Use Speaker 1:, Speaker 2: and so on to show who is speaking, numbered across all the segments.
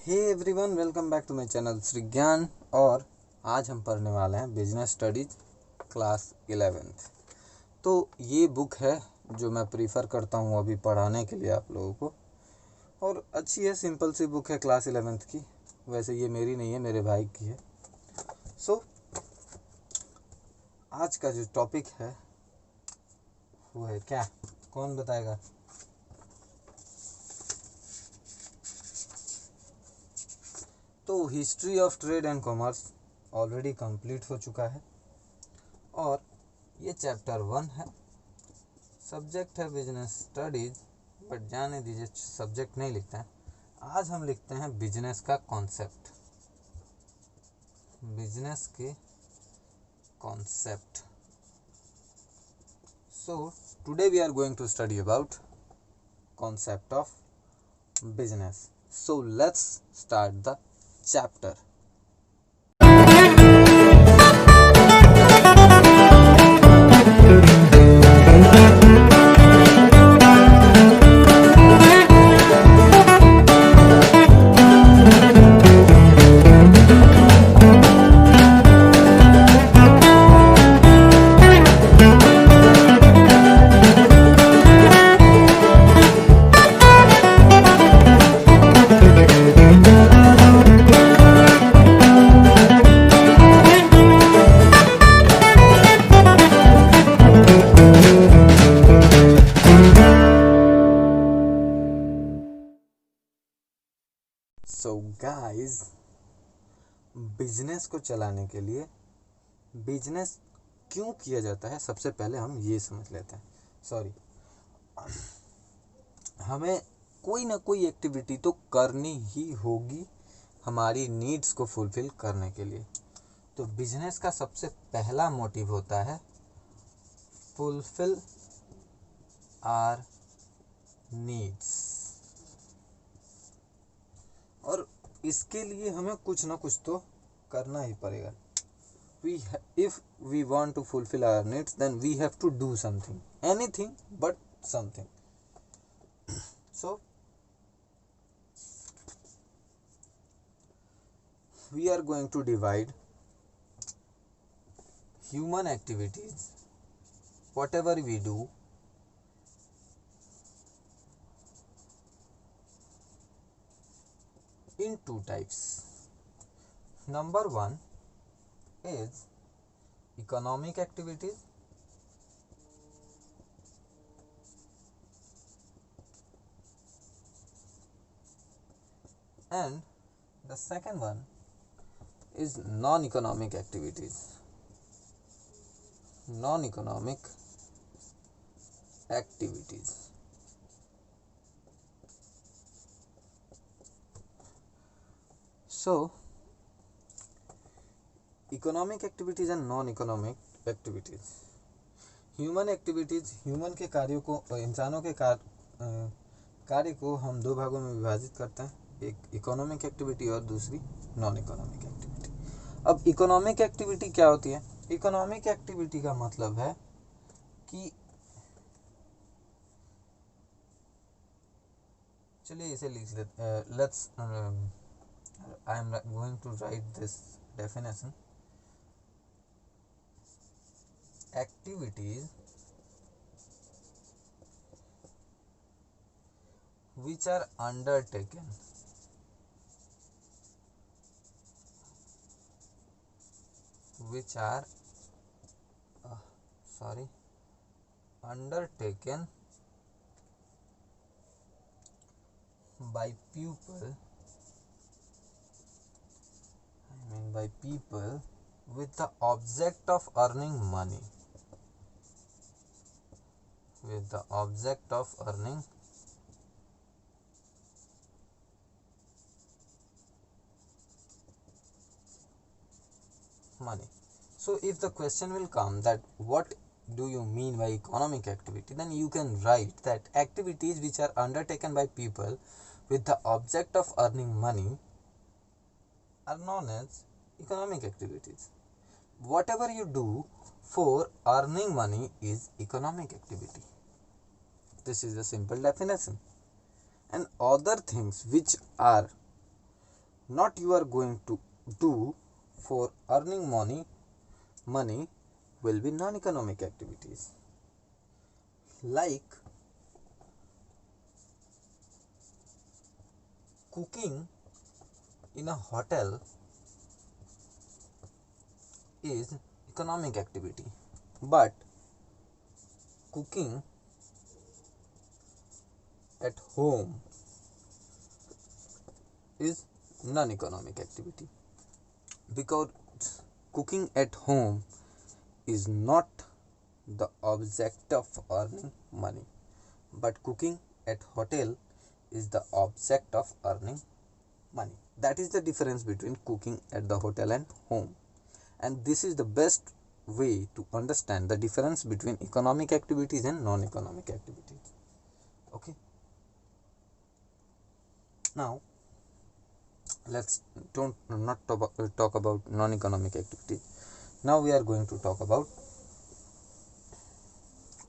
Speaker 1: Hey everyone, welcome back to my channel Shri Gyan. और आज हम पढ़ने वाले हैं बिजनेस स्टडीज क्लास 11th। तो ये बुक है जो मैं प्रीफर करता हूँ अभी पढ़ाने के लिए आप लोगों को, और अच्छी है, सिंपल सी बुक है क्लास 11th की। वैसे ये मेरी नहीं है, मेरे भाई की है। सो आज का जो टॉपिक है वो है क्या, कौन बताएगा? तो history of trade and commerce already complete हो चुका है और ये चैप्टर 1 है। सब्जेक्ट है बिजनेस स्टडीज, बट जाने दीजिए, सब्जेक्ट नहीं लिखते हैं। आज हम लिखते हैं बिजनेस का कॉन्सेप्ट, बिजनेस के concept. So today we are going to study about concept of business. So let's start the chapter. So guys, business को चलाने के लिए बिजनेस क्यों किया जाता है, सबसे पहले हम ये समझ लेते हैं। हमें कोई ना कोई एक्टिविटी तो करनी ही होगी हमारी नीड्स को फुलफिल करने के लिए। तो बिजनेस का सबसे पहला मोटिव होता है फुलफिल आवर नीड्स, और इसके लिए हमें कुछ ना कुछ तो करना ही पड़ेगा। If we want to fulfill our needs, then we have to do something, anything but something. So we are going to divide human activities, whatever we do, in two types. Number one is economic activities, and the second one is non-economic activities. Non-economic activities. So economic activities and non economic activities. Human activities, human के कार्यों को, इंसानों के कार्य को हम दो भागों में विभाजित करते हैं, एक इकोनॉमिक एक्टिविटी और दूसरी नॉन इकोनॉमिक एक्टिविटी। अब इकोनॉमिक एक्टिविटी क्या होती है? इकोनॉमिक एक्टिविटी का मतलब है कि, चलिए इसे लिख लेते, let's I am going to write this definition. Activities which are undertaken undertaken by people, by people with the object of earning money, with the object of earning money. So if the question will come that what do you mean by economic activity, then you can write that activities which are undertaken by people with the object of earning money are known as economic activities. Whatever you do for earning money is economic activity. This is the simple definition. And other things which are not you are going to do for earning money will be non-economic activities, like cooking in a hotel is economic activity, but cooking at home is non-economic activity, because cooking at home is not the object of earning money, but cooking at hotel is the object of earning money. That is the difference between cooking at the hotel and home, and this is the best way to understand the difference between economic activities and non-economic activities. Okay, now let's don't not talk about non-economic activities. Now we are going to talk about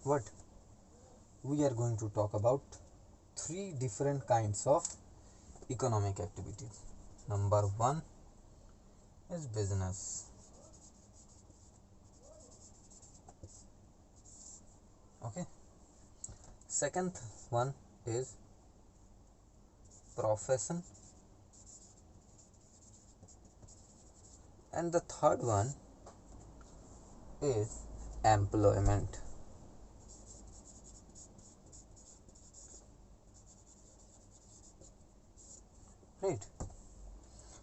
Speaker 1: what we are going to talk about three different kinds of economic activities. Number one is business. Okay, second one is profession, and the third one is employment. Right,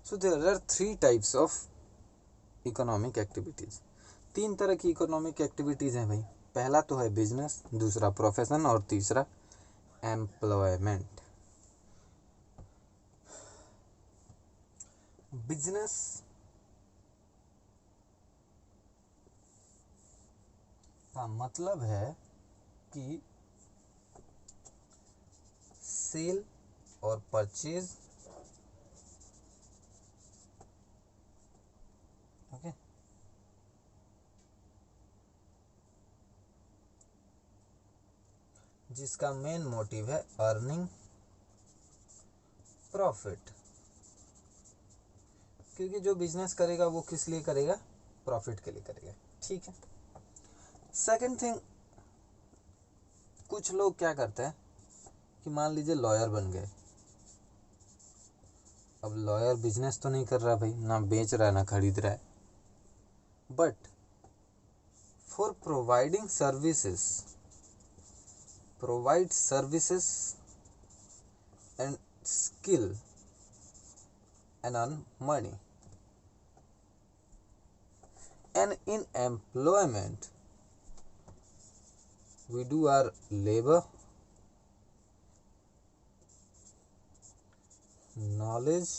Speaker 1: so there are three types of economic activities. तीन तरह की economic activities हैं भाई. पहला तो है business, दूसरा profession और तीसरा एम्प्लॉयमेंट. बिजनेस का मतलब है कि सेल और परचेज. ओके, जिसका मेन मोटिव है अर्निंग प्रॉफिट, क्योंकि जो बिजनेस करेगा वो किस लिए करेगा? प्रॉफिट के लिए करेगा. ठीक है. सेकंड थिंग, कुछ लोग क्या करते हैं कि मान लीजिए लॉयर बन गए. अब लॉयर बिजनेस तो नहीं कर रहा भाई, ना बेच रहा है ना खरीद रहा है, but for provide services and skill and earn money. And in employment, we do our labor, knowledge,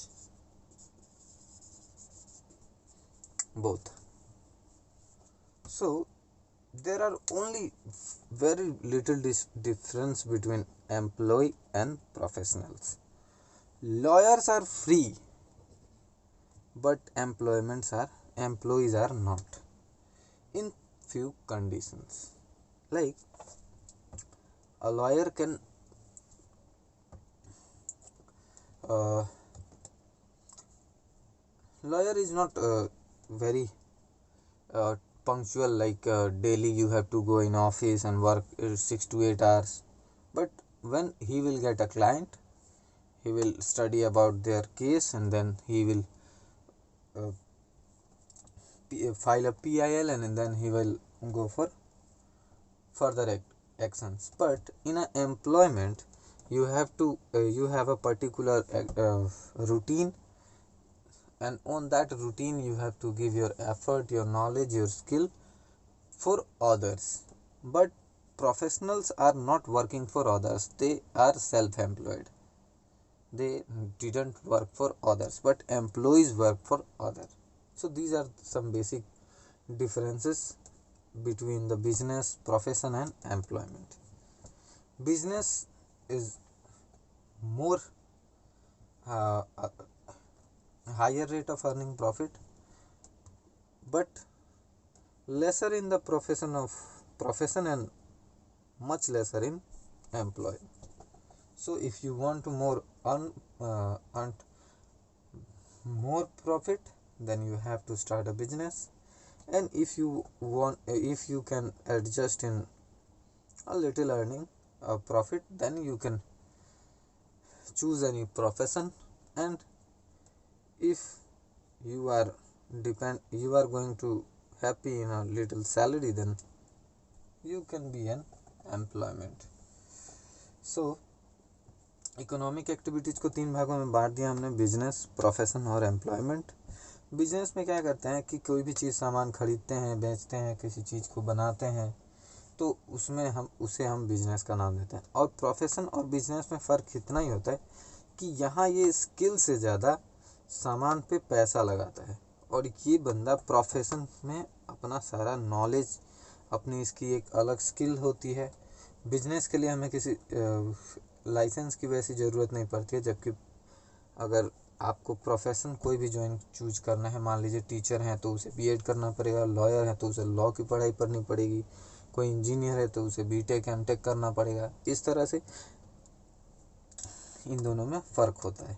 Speaker 1: both. So there are only very little difference between employee and professionals. Lawyers are free, but employees are not, in few conditions. Like a lawyer can lawyer is not very punctual, like daily you have to go in office and work 6 to 8 hours, but when he will get a client, he will study about their case and then he will file a PIL and then he will go for further actions. But in an employment, you have a particular routine, and on that routine you have to give your effort, your knowledge, your skill for others. But professionals are not working for others, they are self-employed. They didn't work for others, but employees work for others. So these are some basic differences between the business, profession and employment. Business is more higher rate of earning profit, but lesser in the profession and much lesser in employee. So if you want to more earn more profit, then you have to start a business. And if you can adjust in a little earning, a profit, then you can choose any profession. And if you are you are going to happy in a little salary, then you can be an employment. So economic activities को 3 भागों में बांट दिया हमने, business, profession और employment. Business में क्या करते हैं कि कोई भी चीज़ सामान खरीदते हैं, बेचते हैं, किसी चीज़ को बनाते हैं, तो उसमें हम बिजनेस का नाम देते हैं। और प्रोफेशन और बिजनेस में फ़र्क इतना ही होता है कि यहाँ ये स्किल से ज़्यादा सामान पे पैसा लगाता है, और ये बंदा प्रोफेशन में अपना सारा नॉलेज, अपनी इसकी एक अलग स्किल होती है। बिजनेस के लिए हमें किसी लाइसेंस की वैसी ज़रूरत नहीं पड़ती है, जबकि अगर आपको प्रोफेशन कोई भी चूज करना है, मान लीजिए टीचर हैं तो उसे बीएड करना पड़ेगा, लॉयर है तो उसे लॉ की पढ़ाई करनी पड़ेगी, कोई इंजीनियर है तो उसे बीटेक एमटेक करना पड़ेगा। इस तरह से इन दोनों में फ़र्क होता है।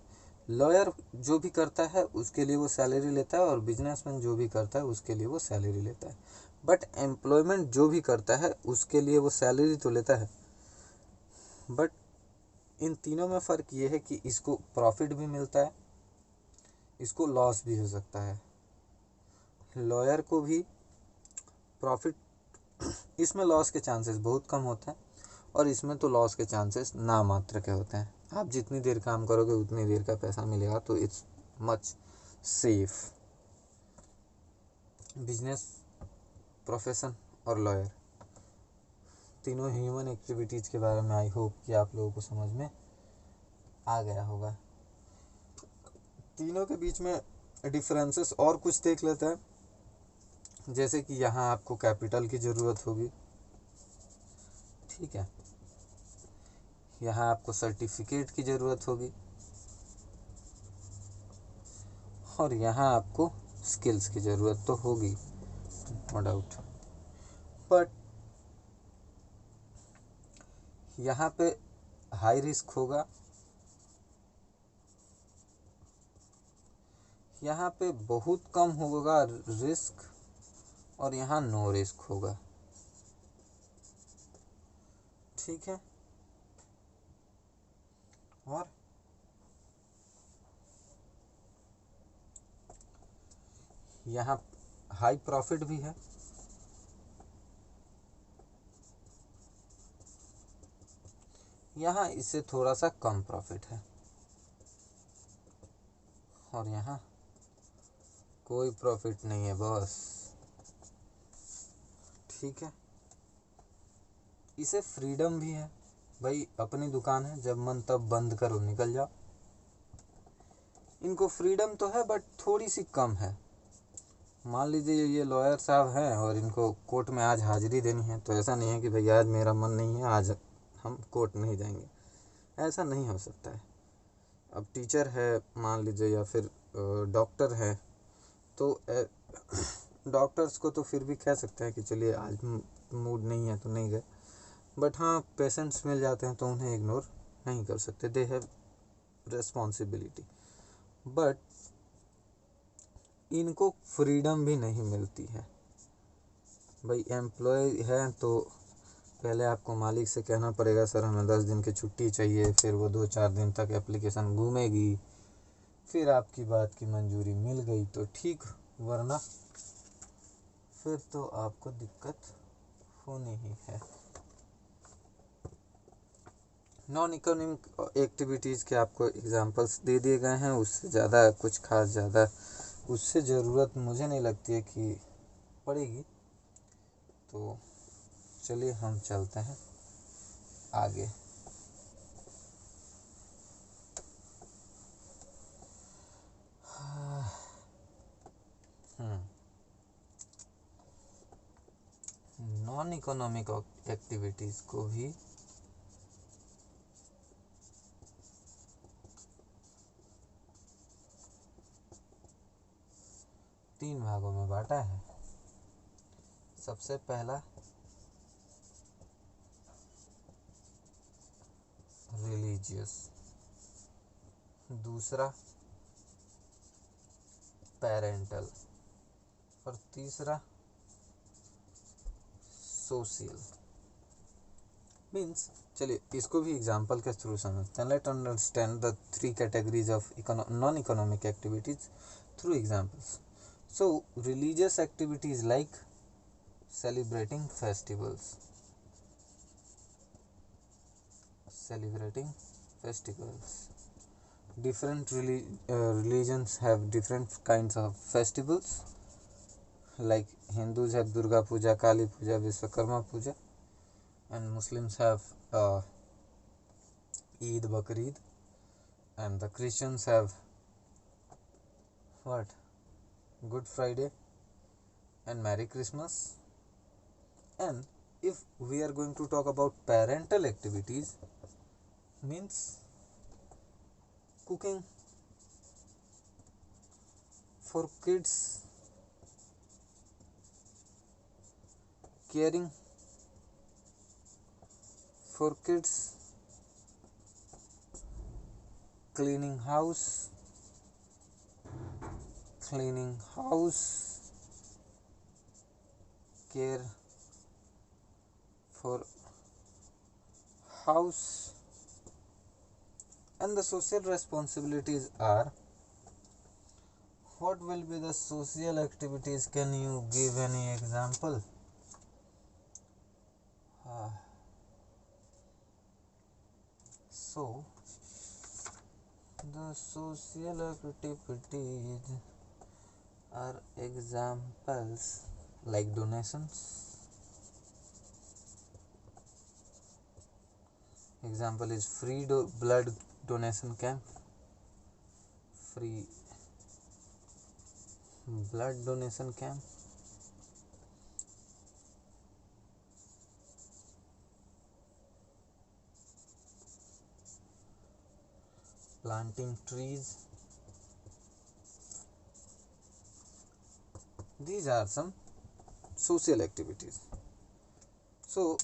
Speaker 1: लॉयर जो भी करता है उसके लिए वो सैलरी लेता है, और बिजनेसमैन जो भी करता है उसके लिए वो सैलरी लेता है। बट एम्प्लॉयमेंट जो भी करता है उसके लिए वो सैलरी तो लेता है, बट इन तीनों में फ़र्क ये है कि इसको प्रॉफिट भी मिलता है, इसको लॉस भी हो सकता है। लॉयर को भी प्रॉफिट, इसमें लॉस के चांसेस बहुत कम होते हैं, और इसमें तो लॉस के चांसेस ना मात्र के होते हैं। आप जितनी देर काम करोगे उतनी देर का पैसा मिलेगा, तो it's much safe. Business, profession और लॉयर, तीनों ह्यूमन एक्टिविटीज़ के बारे में आई होप कि आप लोगों को समझ में आ गया होगा। तीनों के बीच में डिफरेंसेस और कुछ देख लेते हैं। जैसे कि यहाँ आपको कैपिटल की ज़रूरत होगी, ठीक है, यहाँ आपको सर्टिफिकेट की ज़रूरत होगी, और यहाँ आपको स्किल्स की ज़रूरत तो होगी, नो डाउट। बट यहाँ पे हाई रिस्क होगा, यहाँ पे बहुत कम होगा रिस्क, और यहाँ नो रिस्क होगा, ठीक है। और यहाँ हाई प्रॉफिट भी है, यहाँ इससे थोड़ा सा कम प्रॉफिट है, और यहाँ कोई प्रॉफिट नहीं है बॉस, ठीक है। इसे फ्रीडम भी है, भाई अपनी दुकान है, जब मन तब बंद करो निकल जाओ। इनको फ्रीडम तो है बट थोड़ी सी कम है। मान लीजिए ये लॉयर साहब हैं और इनको कोर्ट में आज हाजिरी देनी है, तो ऐसा नहीं है कि भाई आज मेरा मन नहीं है, आज हम कोर्ट नहीं जाएंगे, ऐसा नहीं हो सकता है। अब टीचर है मान लीजिए, या फिर डॉक्टर है, तो डॉक्टर्स को तो फिर भी कह सकते हैं कि चलिए आज मूड नहीं है तो नहीं गए, बट हाँ पेशेंट्स मिल जाते हैं तो उन्हें इग्नोर नहीं कर सकते, दे हैव रिस्पॉन्सिबिलिटी। बट इनको फ्रीडम भी नहीं मिलती है। भाई एम्प्लॉय है तो पहले आपको मालिक से कहना पड़ेगा सर हमें 10 दिन की छुट्टी चाहिए, फिर वो 2-4 दिन तक एप्लीकेशन घूमेगी, फिर आपकी बात की मंजूरी मिल गई तो ठीक, वरना फिर तो आपको दिक्कत होनी ही है। नॉन इकोनॉमिक एक्टिविटीज़ के आपको एग्जांपल्स दे दिए गए हैं, उससे ज़्यादा कुछ खास ज़्यादा उससे ज़रूरत मुझे नहीं लगती है कि पड़ेगी। तो चलिए हम चलते हैं आगे। नॉन इकोनॉमिक एक्टिविटीज़ को भी तीन भागों में बांटा है। सबसे पहला रिलीजियस, दूसरा पेरेंटल और तीसरा सोशल। मीन्स चलिए इसको भी एग्जाम्पल के थ्रू समझते हैं। Let understand the three categories of non economic activities through examples. So religious activities like celebrating festivals, different religions have different kinds of festivals, like Hindus have Durga Puja, Kali Puja, Vishwakarma Puja, and Muslims have Eid, Bakrid, and the Christians have what? Good Friday and Merry Christmas. And if we are going to talk about parental activities, means cooking for kids, caring for kids, cleaning house, care for house. And the social responsibilities are, what will be the social activities? Can you give any example? So the social activities are examples like donations. Example is free blood donation camp, free blood donation camp, planting trees. These are some social activities. So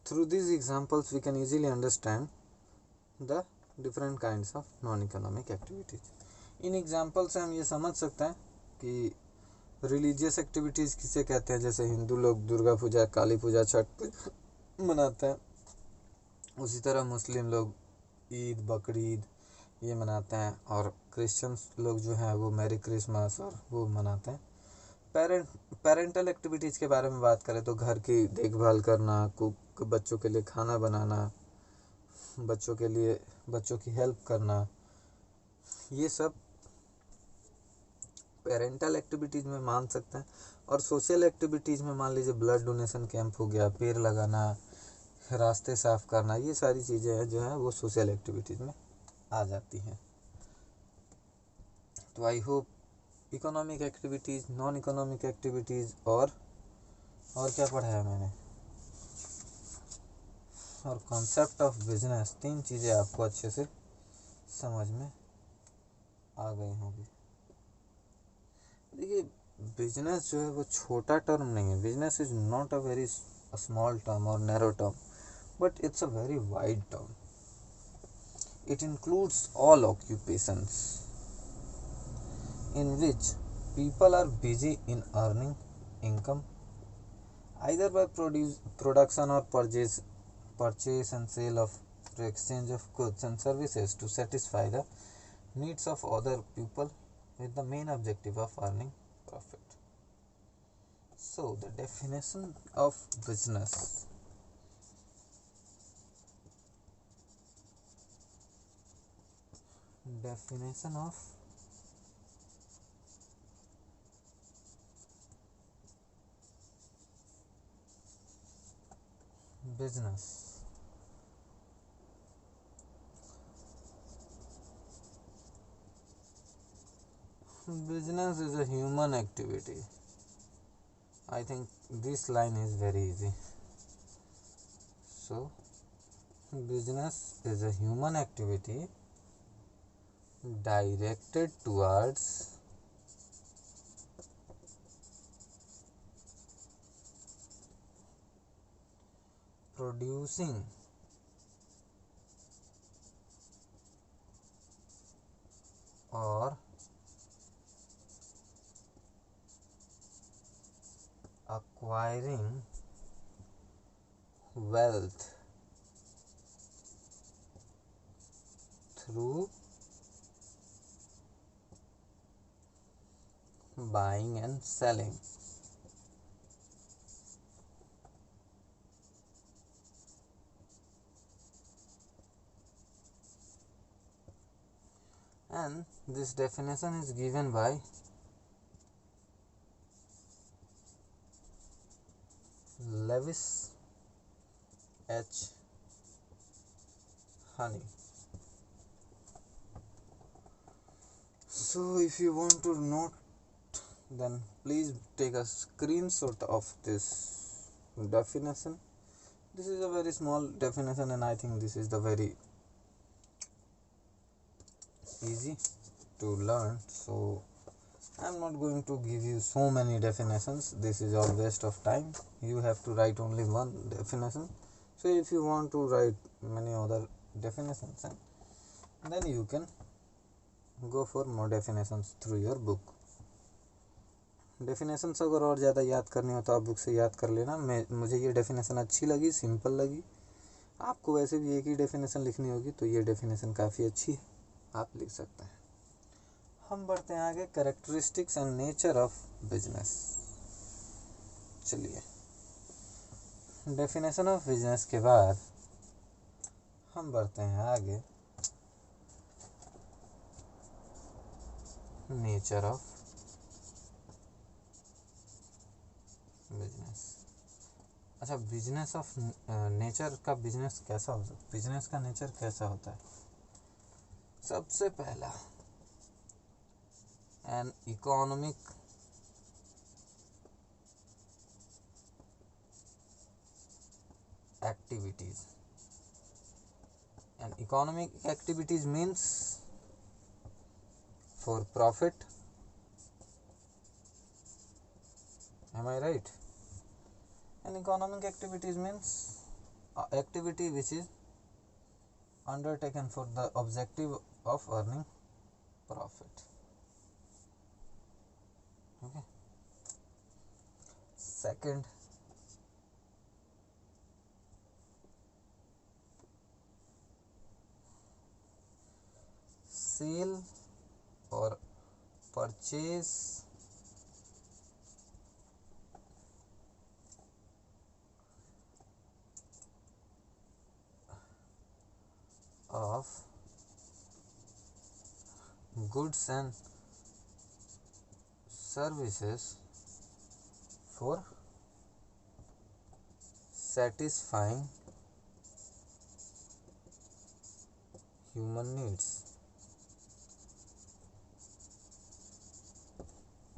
Speaker 1: through these examples we can easily understand the different kinds of non-economic activities. In example से हम ये समझ सकते हैं कि religious activities किसे कहते हैं। जैसे हिंदू लोग दुर्गा पूजा, काली पूजा, छठ पूजा मनाते हैं, उसी तरह मुस्लिम लोग ईद, बकरीद ये मनाते हैं, और क्रिश्चियंस लोग जो हैं वो मैरी क्रिसमस और वो मनाते हैं। पेरेंटल एक्टिविटीज़ के बारे में बात करें तो घर की देखभाल करना, कुक, बच्चों के लिए खाना बनाना, बच्चों की हेल्प करना, ये सब पेरेंटल एक्टिविटीज़ में मान सकते हैं। और सोशल एक्टिविटीज़ में मान लीजिए ब्लड डोनेशन कैंप हो गया, पेड़ लगाना, रास्ते साफ करना, ये सारी चीज़ें हैं जो हैं वो सोशल एक्टिविटीज़ में आ जाती हैं। तो I hope economic activities, non economic activities और क्या पढ़ाया मैंने, और कॉन्सेप्ट ऑफ बिजनेस, 3 चीज़ें आपको अच्छे से समझ में आ गई होंगी। देखिए बिजनेस जो है वो छोटा टर्म नहीं है। Business is not a very small term और narrow term, but it's a very wide term. It includes all occupations in which people are busy in earning income either by production or purchase and sale of exchange of goods and services to satisfy the needs of other people with the main objective of earning profit. So the definition of business. Definition of business. Business is a human activity. I think this line is very easy. So business is a human activity directed towards producing or acquiring wealth through buying and selling. And this definition is given by Lewis H. Honey. So if you want to note, then please take a screenshot of this definition. This is a very small definition, and I think this is the very easy to learn. So I'm not going to give you so many definitions. This is all waste of time. You have to write only one definition. So if you want to write many other definitions, then you can go for more definitions through your book. Definitions अगर और ज़्यादा याद करनी हो तो आप book से याद कर लेना. मुझे ये डेफिनेशन अच्छी लगी, सिंपल लगी. आपको वैसे भी एक ही डेफिनेशन लिखनी होगी तो ये डेफिनेशन काफ़ी अच्छी है, आप लिख सकते हैं. हम बढ़ते हैं आगे. Characteristics and nature of business. चलिए, डेफिनेशन ऑफ बिजनेस के बाद हम बढ़ते हैं आगे. Nature of business. अच्छा, बिजनेस ऑफ नेचर का बिजनेस कैसा हो सकता है, बिजनेस का नेचर कैसा होता है. सबसे पहला, an economic activities. And economic activities means for profit. Am I right? And economic activities means activity which is undertaken for the objective of earning profit. Okay. Second, sale or purchase of goods and services for satisfying human needs.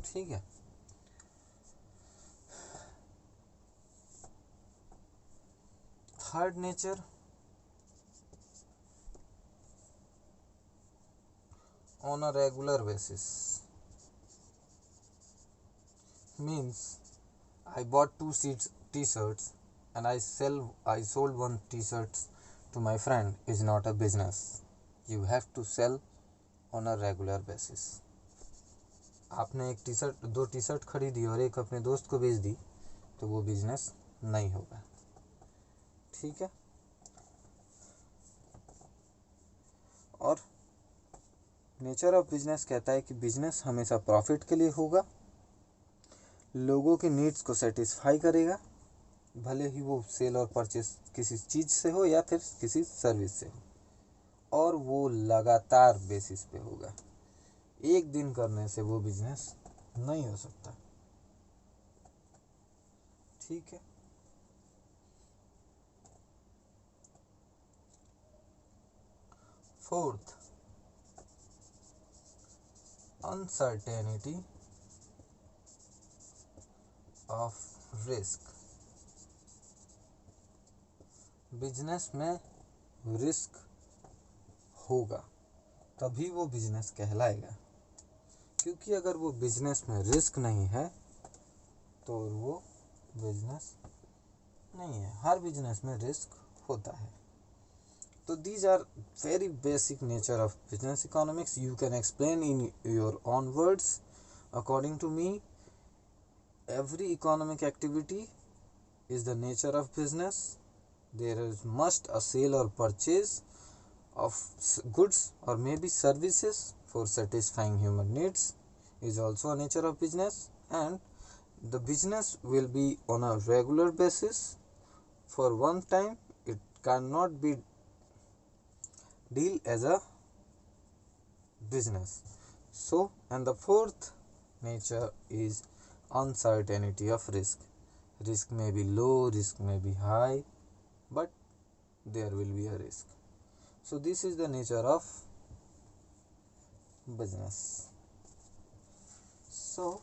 Speaker 1: ठीक है. Third nature, on a regular basis, means I bought two t-shirts and I sold one t-shirt to my friend is not a business. You have to sell on a regular basis. आपने दो T shirt खरीदी और एक अपने दोस्त को बेच दी तो वो बिजनेस नहीं होगा. ठीक है. और नेचर ऑफ बिजनेस कहता है कि बिजनेस हमेशा प्रॉफिट के लिए होगा, लोगों के नीड्स को सेटिस्फाई करेगा, भले ही वो सेल और परचेस किसी चीज़ से हो या फिर किसी सर्विस से हो, और वो लगातार बेसिस पे होगा. एक दिन करने से वो बिजनेस नहीं हो सकता. ठीक है. Fourth, uncertainty of risk. Business में रिस्क होगा तभी वो बिजनेस कहलाएगा, क्योंकि अगर वो बिजनेस में रिस्क नहीं है तो वो बिजनेस नहीं है. हर बिजनेस में रिस्क होता है. तो these are very basic nature of business economics. You can explain in your own words. According to me, every economic activity is the nature of business. There is must a sale or purchase of goods or maybe services for satisfying human needs is also a nature of business, and the business will be on a regular basis. For one time it cannot be deal as a business. So, and the fourth nature is uncertainty of risk. Risk may be low, risk may be high, but there will be a risk. So this is the nature of business. So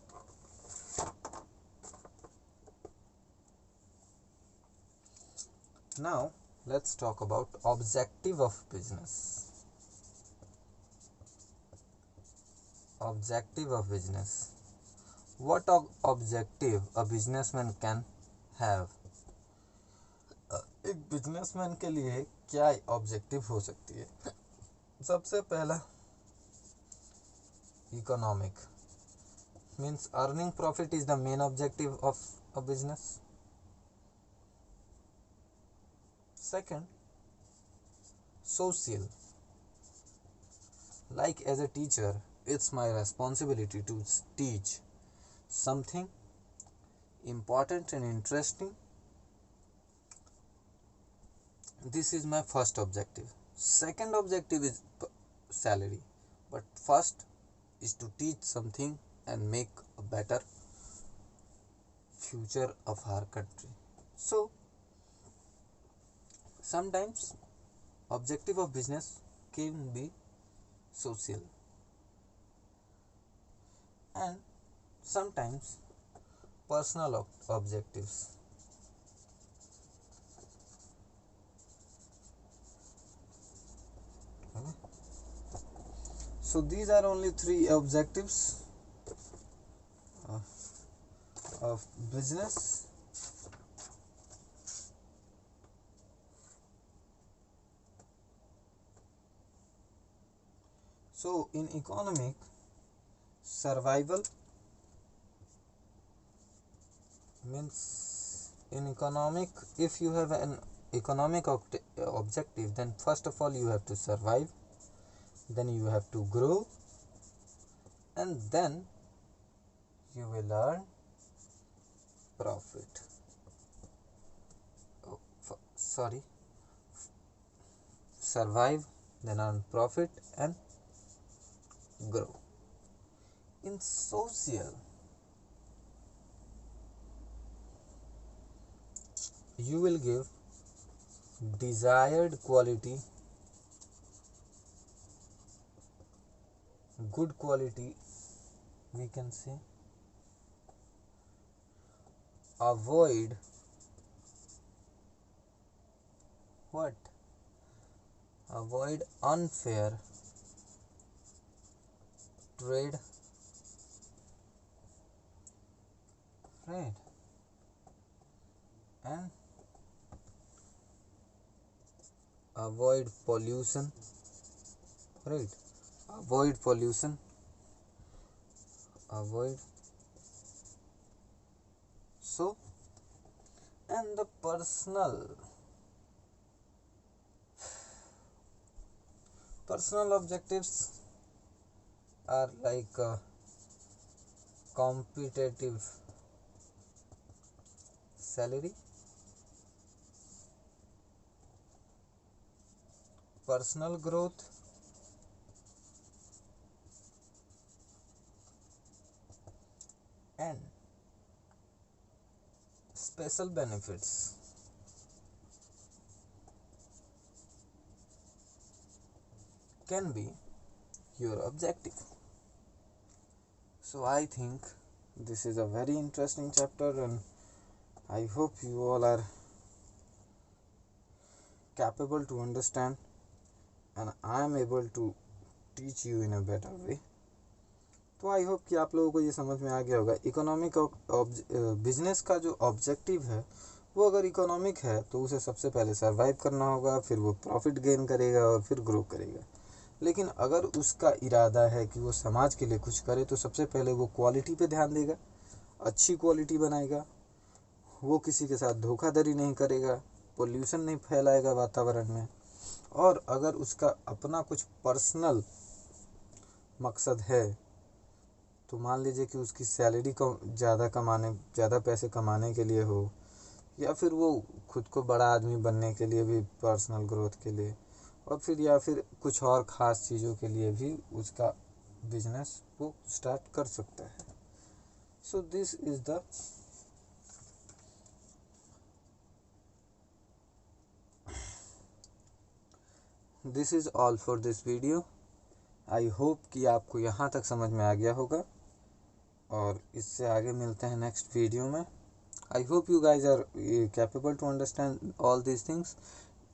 Speaker 1: now let's talk about objective of business. Objective of business. What objective a businessman can have? एक businessman के लिए क्या objective हो सकती है? सबसे पहला economic, means earning profit is the main objective of a business. Second, social, like as a teacher it's my responsibility to teach something important and interesting. This is my first objective. Second objective is salary, but first is to teach something and make a better future of our country. So sometimes objective of business can be social, and sometimes personal objectives. Okay. So these are only three objectives of business. So in economic, survival means, in economic, if you have an economic objective, then first of all you have to survive, then you have to grow, and then you will earn profit. Survive, then earn profit and grow. In social, you will give desired quality, good quality, we can say. Avoid what? Avoid unfair trade, right? And avoid pollution, right? Avoid pollution, avoid. So, and the personal objectives are like competitive salary, personal growth, and special benefits. Can be your objective. So I think this is a very interesting chapter, and I hope you all are capable to understand, and I am able to teach you in a better way. तो I hope कि आप लोगों को ये समझ में आ गया होगा. इकोनॉमिक बिजनेस का जो ऑब्जेक्टिव है वो अगर इकोनॉमिक है तो उसे सबसे पहले सर्वाइव करना होगा, फिर वो प्रॉफिट गेन करेगा और फिर ग्रो करेगा. लेकिन अगर उसका इरादा है कि वो समाज के लिए कुछ करे तो सबसे पहले वो क्वालिटी पे ध्यान देगा. अच्छी क्वालिटी बनाएगा, वो किसी के साथ धोखाधड़ी नहीं करेगा, पोल्यूशन नहीं फैलाएगा वातावरण में। और अगर उसका अपना कुछ पर्सनल मकसद है, तो मान लीजिए कि उसकी सैलरी को ज़्यादा पैसे कमाने के लिए हो, या फिर वो खुद को बड़ा आदमी बनने के लिए भी, पर्सनल ग्रोथ के लिए, और फिर या फिर कुछ और ख़ास चीज़ों के लिए भी उसका बिजनेस वो स्टार्ट कर सकता है। So this is all for this video. I hope कि आपको यहाँ तक समझ में आ गया होगा, और इससे आगे मिलते हैं नेक्स्ट वीडियो में। I hope you guys are capable to understand all these things.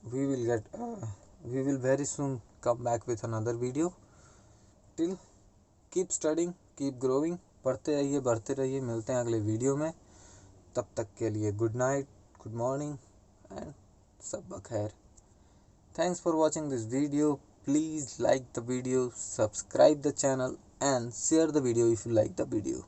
Speaker 1: We will very soon come back with another video. Till keep studying, keep growing. पढ़ते रहिए, बढ़ते रहिए। मिलते हैं अगले वीडियो में। तब तक के लिए good night, good morning and सब बखैर। Thanks for watching this video. Please like the video, subscribe the channel and share the video if you like the video.